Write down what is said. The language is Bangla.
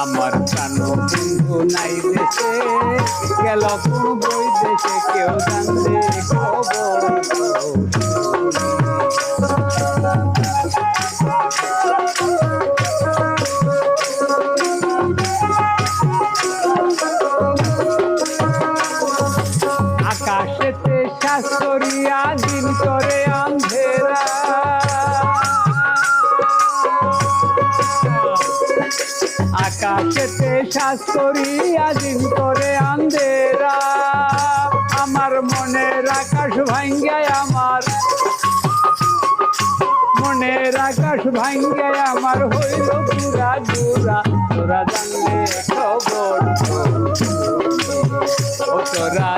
আমার প্রাণ বন্ধু নাই দেশে, গেল কোন বই দেশে, কেউ জানলে খবর আকাশেতে শাস্ত্রিয়া দিন করে আন্ধেরা, আকাশেতে শাস্ত্রিয়া দিন করে আন্ধেরা। আমার মনের আকাশ ভাঙ্গায়, আমার মনের আকাশ ভাঙ্গায় আমার হইল পুরা গুরা। তোরা জানলে খবর, ও তোরা